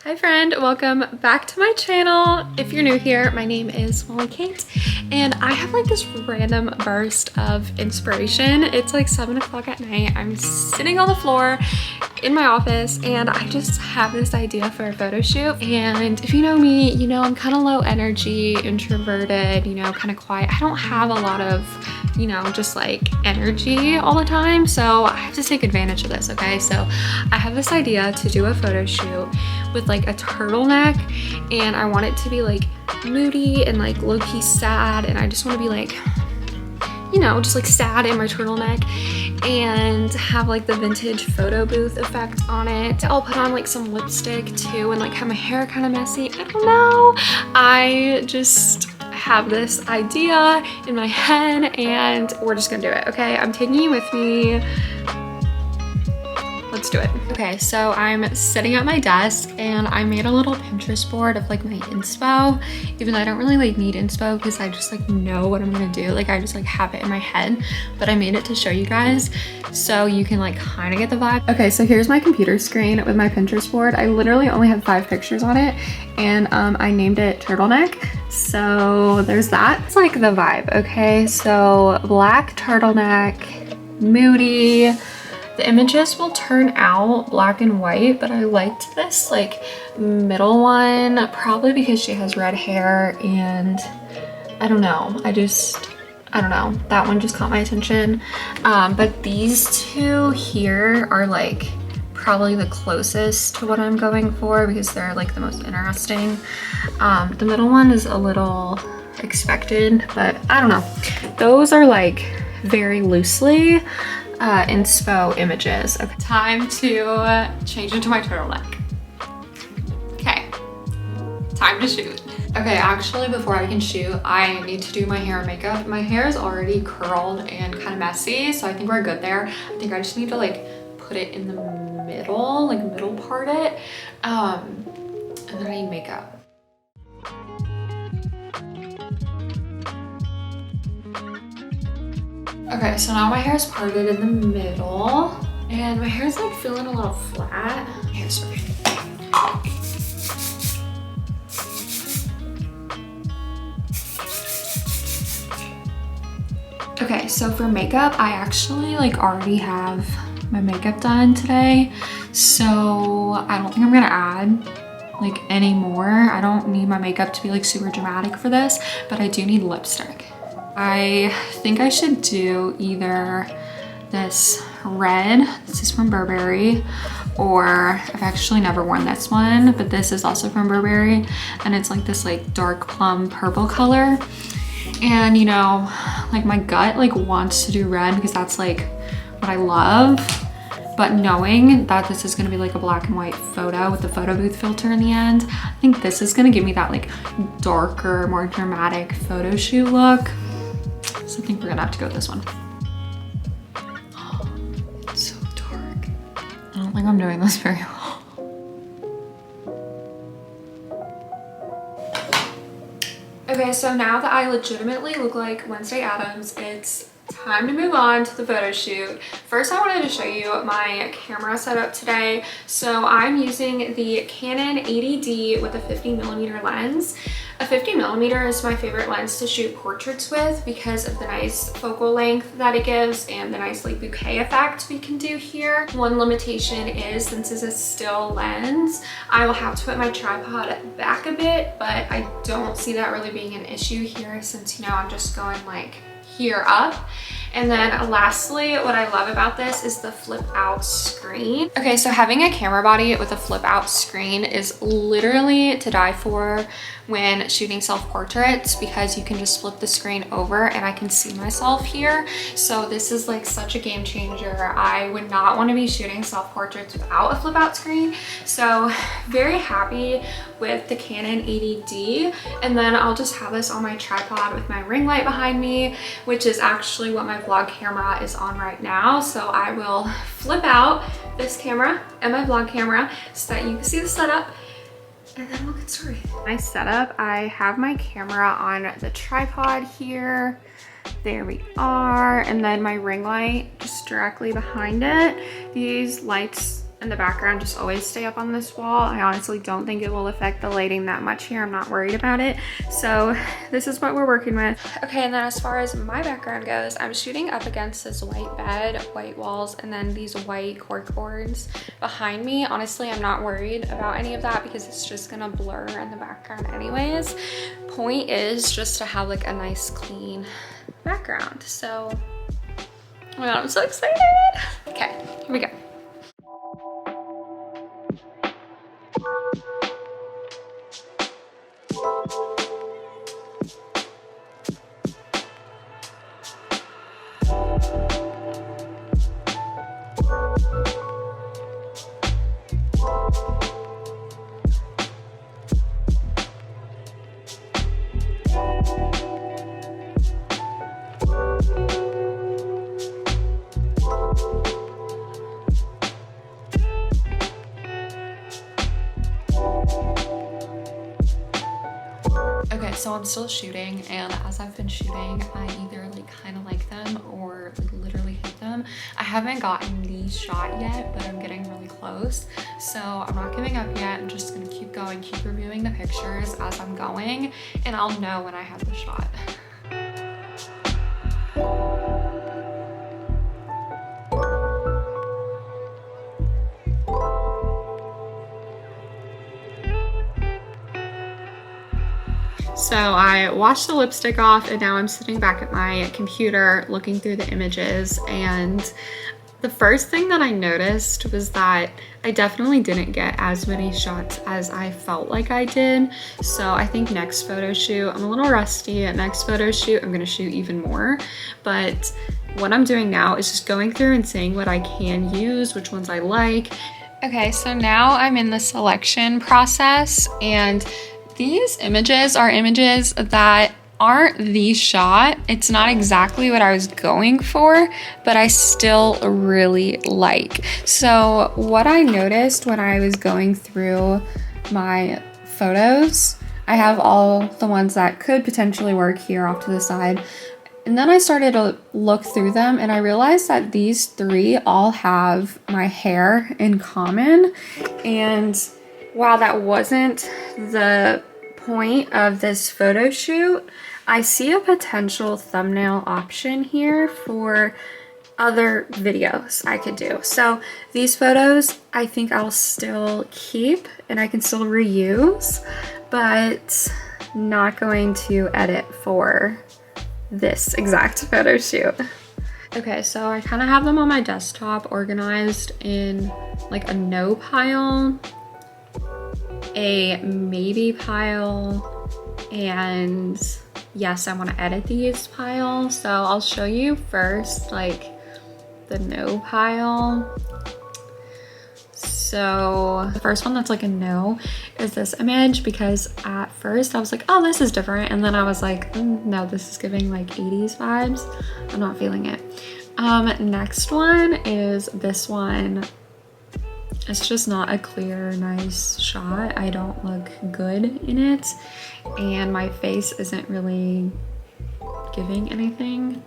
Hi friend, welcome back to my channel. If you're new here, my name is Molly Kate and I have like this random burst of inspiration. It's like 7 o'clock at night. I'm sitting on the floor in my office and I just have this idea for a photo shoot. And if you know me, you know I'm kind of low energy, introverted, you know, kind of quiet. I don't have a lot of, you know, just like energy all the time. So I have to take advantage of this, okay? So I have this idea to do a photo shoot with like a turtleneck and I want it to be like moody and like low-key sad, and I just want to be like, you know, just like sad in my turtleneck and have like the vintage photo booth effect on it. I'll put on like some lipstick too and like have my hair kind of messy. I don't know. I just have this idea in my head and we're just gonna do it, okay? I'm taking you with me. Let's do it. Okay, so I'm sitting at my desk and I made a little Pinterest board of like my inspo, even though I don't really like need inspo because I just like know what I'm gonna do. Like I just like have it in my head, but I made it to show you guys so you can like kind of get the vibe. Okay, so here's my computer screen with my Pinterest board. I literally only had 5 pictures on it and I named it turtleneck. So there's that. It's like the vibe, okay? So black turtleneck, moody. The images will turn out black and white, but I liked this like middle one, probably because she has red hair and I don't know. I don't know. That one just caught my attention. But these two here are like probably the closest to what I'm going for because they're like the most interesting. The middle one is a little expected, but I don't know. Those are like very loosely inspo images. Okay, time to change into my turtleneck. Okay, time to shoot. Okay, actually before I can shoot, I need to do my hair and makeup. My hair is already curled and kind of messy, so I think we're good there. I think I just need to like put it in the middle, like middle part it, and then I need makeup. Okay, so now my hair is parted in the middle and my hair is like feeling a little flat. Hairspray. Okay, so for makeup, I actually like already have my makeup done today. So I don't think I'm gonna add like any more. I don't need my makeup to be like super dramatic for this, but I do need lipstick. I think I should do either this red, this is from Burberry, or I've actually never worn this one, but this is also from Burberry, and it's like this like dark plum purple color. And you know, like my gut like wants to do red because that's like what I love, but knowing that this is gonna be like a black and white photo with the photo booth filter in the end, I think this is gonna give me that like darker, more dramatic photo shoot look. So I think we're gonna have to go with this one. Oh, it's so dark. I don't think I'm doing this very well. Okay, so now that I legitimately look like Wednesday Addams, it's time to move on to the photo shoot. First, I wanted to show you my camera setup today. So I'm using the Canon 80D with a 50mm lens. A 50mm is my favorite lens to shoot portraits with because of the nice focal length that it gives and the nice like bouquet effect we can do here. One limitation is, since it's a still lens, I will have to put my tripod back a bit, but I don't see that really being an issue here since, you know, I'm just going like here up. And then lastly, what I love about this is the flip out screen. Okay, so having a camera body with a flip out screen is literally to die for when shooting self-portraits because you can just flip the screen over and I can see myself here. So this is like such a game changer. I would not want to be shooting self-portraits without a flip out screen. So very happy with the Canon 80D. And then I'll just have this on my tripod with my ring light behind me, which is actually what my vlog camera is on right now. So I will flip out this camera and my vlog camera so that you can see the setup, and then we'll get started. My setup, I have my camera on the tripod here. There we are. And then my ring light just directly behind it. These lights and the background just always stay up on this wall. I honestly don't think it will affect the lighting that much here. I'm not worried about it. So this is what we're working with. Okay, and then as far as my background goes, I'm shooting up against this white bed, white walls, and then these white cork boards behind me. Honestly, I'm not worried about any of that because it's just gonna blur in the background anyways. Point is just to have like a nice clean background. So, oh my God, I'm so excited. Okay, here we go. Okay, so I'm still shooting, and as I've been shooting, I either like kind of like them or like literally hate them. I haven't gotten the shot yet, but I'm getting really close. So I'm not giving up yet. I'm just gonna keep going, keep reviewing the pictures as I'm going, and I'll know when I have the shot. So I washed the lipstick off, and now I'm sitting back at my computer looking through the images, and the first thing that I noticed was that I definitely didn't get as many shots as I felt like I did. So I think next photo shoot, I'm a little rusty. At next photo shoot, I'm gonna shoot even more. But what I'm doing now is just going through and seeing what I can use, which ones I like. Okay, so now I'm in the selection process, and these images are images that aren't the shot. It's not exactly what I was going for, but I still really like. So what I noticed when I was going through my photos, I have all the ones that could potentially work here off to the side. And then I started to look through them, and I realized that these three all have my hair in common. And while that wasn't the point of this photo shoot, I see a potential thumbnail option here for other videos I could do. So these photos, I think I'll still keep and I can still reuse, but not going to edit for this exact photo shoot. Okay, so I kind of have them on my desktop organized in like a no pile, a maybe pile, and yes, I want to edit these pile. So I'll show you first like the no pile. So the first one that's like a no is this image, because at first I was like, oh, this is different, and then I was like, no, this is giving like 80s vibes. I'm not feeling it. Next one is this one. It's just not a clear, nice shot. I don't look good in it, and my face isn't really giving anything.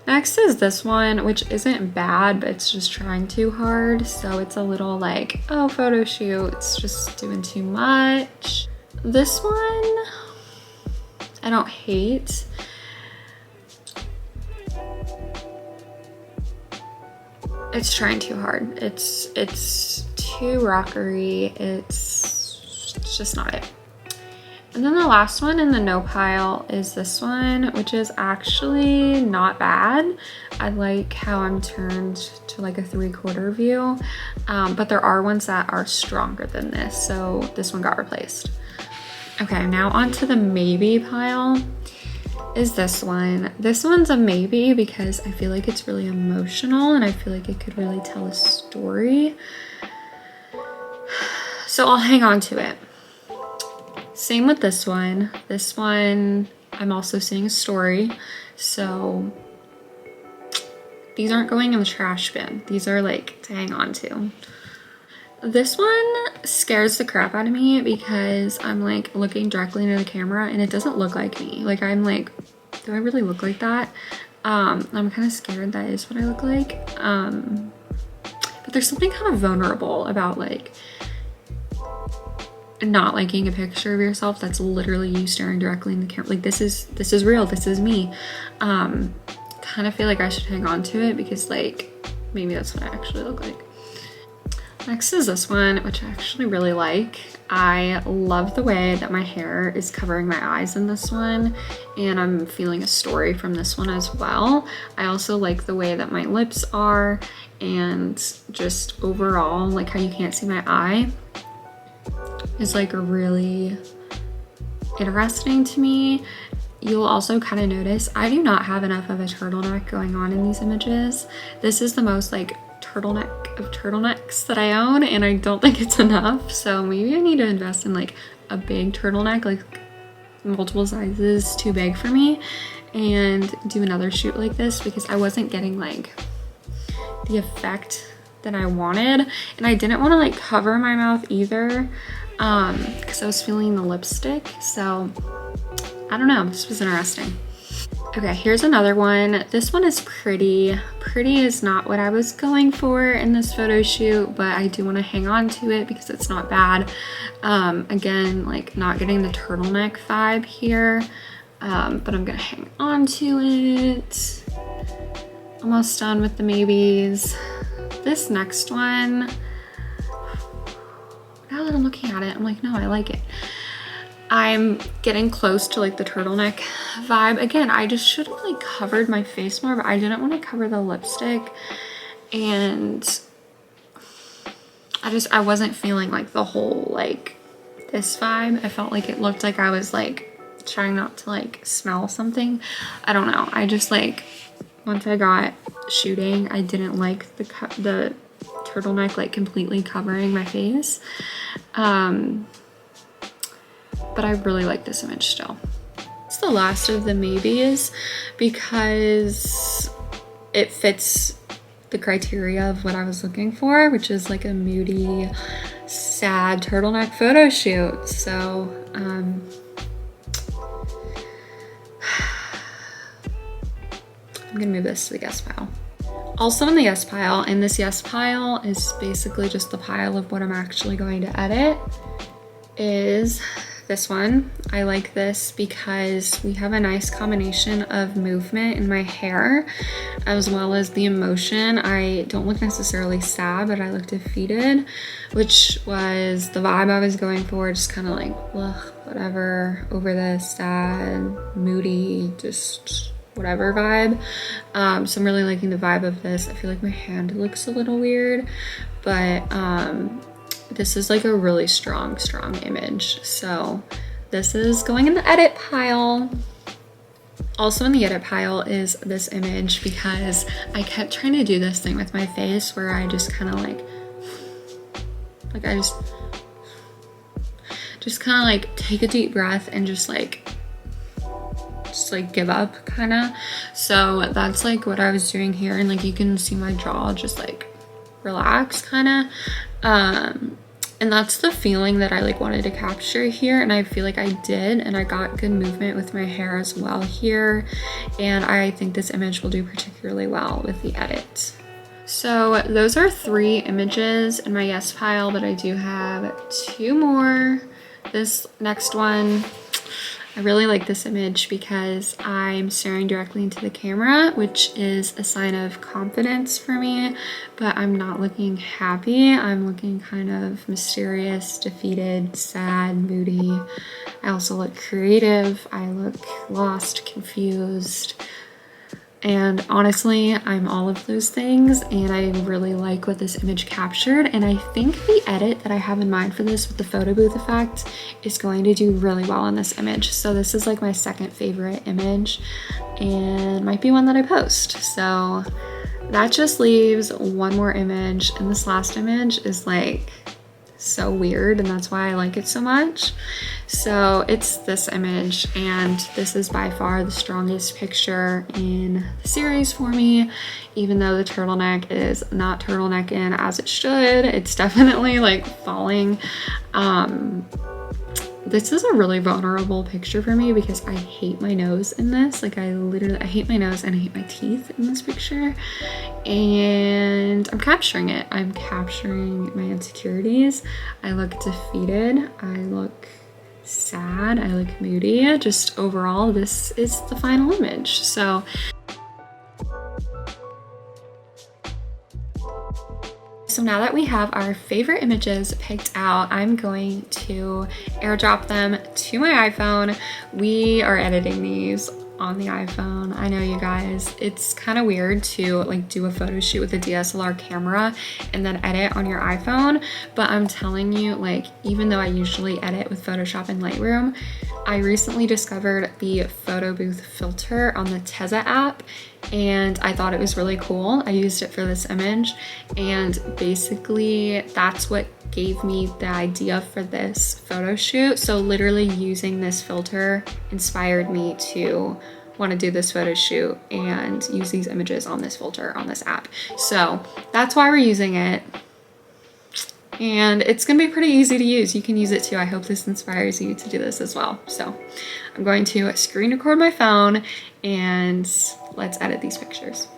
Next is this one, which isn't bad, but it's just trying too hard. So it's a little like, oh, photo shoot, it's just doing too much. This one, I don't hate. It's trying too hard. It's too rockery. It's just not it. And then the last one in the no pile is this one, which is actually not bad. I like how I'm turned to like a 3/4 view, but there are ones that are stronger than this, so this one got replaced. Okay, now onto the maybe pile is this one. This one's a maybe because I feel like it's really emotional and I feel like it could really tell a story. So I'll hang on to it. Same with this one. This one, I'm also seeing a story. So these aren't going in the trash bin. These are like to hang on to. This one scares the crap out of me because I'm like looking directly into the camera and it doesn't look like me. Like I'm like, do I really look like that? I'm kind of scared that is what I look like. But there's something kind of vulnerable about like not liking a picture of yourself that's literally you staring directly in the camera. Like this is real, this is me. Kind of feel like I should hang on to it because like maybe that's what I actually look like. Next is this one, which I actually really like. I love the way that my hair is covering my eyes in this one, and I'm feeling a story from this one as well. I also like the way that my lips are, and just overall, like how you can't see my eye is like really interesting to me. You'll also kind of notice I do not have enough of a turtleneck going on in these images. This is the most like turtleneck of turtlenecks that I own, and I don't think it's enough. So maybe I need to invest in like a big turtleneck, like multiple sizes too big for me, and do another shoot like this because I wasn't getting like the effect that I wanted. And I didn't want to like cover my mouth either because I was feeling the lipstick. So I don't know, this was interesting. Okay, here's another one. This one is pretty. Pretty is not what I was going for in this photo shoot, but I do want to hang on to it because it's not bad. Again, like not getting the turtleneck vibe here, but I'm gonna hang on to it. Almost done with the maybes. This next one, now that I'm looking at it, I'm like, no, I like it. I'm getting close to like the turtleneck vibe. Again, I just should have like covered my face more, but I didn't want to cover the lipstick, and I wasn't feeling like the whole like this vibe. I felt like it looked like I was like trying not to like smell something. I don't know. I just like, once I got shooting, I didn't like the turtleneck like completely covering my face. But I really like this image still. It's the last of the maybes because it fits the criteria of what I was looking for, which is like a moody, sad turtleneck photo shoot. So I'm gonna move this to the yes pile. Also in the yes pile, and this yes pile is basically just the pile of what I'm actually going to edit, is this one. I like this because we have a nice combination of movement in my hair as well as the emotion. I don't look necessarily sad, but I look defeated, which was the vibe I was going for. Just kind of like, ugh, whatever, over this sad, moody, just whatever vibe. So I'm really liking the vibe of this. I feel like my hand looks a little weird, but this is like a really strong image. So this is going in the edit pile. Also in the edit pile is this image because I kept trying to do this thing with my face where I just kind of like I just kind of like take a deep breath and just like give up kind of. So that's like what I was doing here, and like you can see my jaw just like relax kind of. And that's the feeling that I like wanted to capture here, and I feel like I did, and I got good movement with my hair as well here, and I think this image will do particularly well with the edit. So those are 3 images in my yes pile, but I do have 2 more. This next one, I really like this image because I'm staring directly into the camera, which is a sign of confidence for me, but I'm not looking happy. I'm looking kind of mysterious, defeated, sad, moody. I also look creative. I look lost, confused. And honestly, I'm all of those things, and I really like what this image captured. And I think the edit that I have in mind for this with the photo booth effect is going to do really well in this image. So this is like my second favorite image and might be one that I post. So that just leaves one more image, and this last image is like so weird, and that's why I like it so much. So it's this image, and this is by far the strongest picture in the series for me, even though the turtleneck is not turtlenecking as it should. It's definitely like falling. This is a really vulnerable picture for me because I hate my nose in this. Like I hate my nose and I hate my teeth in this picture. And I'm capturing it. I'm capturing my insecurities. I look defeated. I look sad. I look moody. Just overall, this is the final image. So now that we have our favorite images picked out, I'm going to airdrop them to my iPhone. We are editing these on the iPhone. I know, you guys, it's kind of weird to like do a photo shoot with a DSLR camera and then edit on your iPhone, but I'm telling you, like, even though I usually edit with Photoshop and Lightroom, I recently discovered the PhotoBooth filter on the Tezza app and I thought it was really cool. I used it for this image and basically that's what gave me the idea for this photo shoot. So literally using this filter inspired me to want to do this photo shoot and use these images on this filter on this app. So that's why we're using it. And it's gonna be pretty easy to use. You can use it too. I hope this inspires you to do this as well. So I'm going to screen record my phone and let's edit these pictures.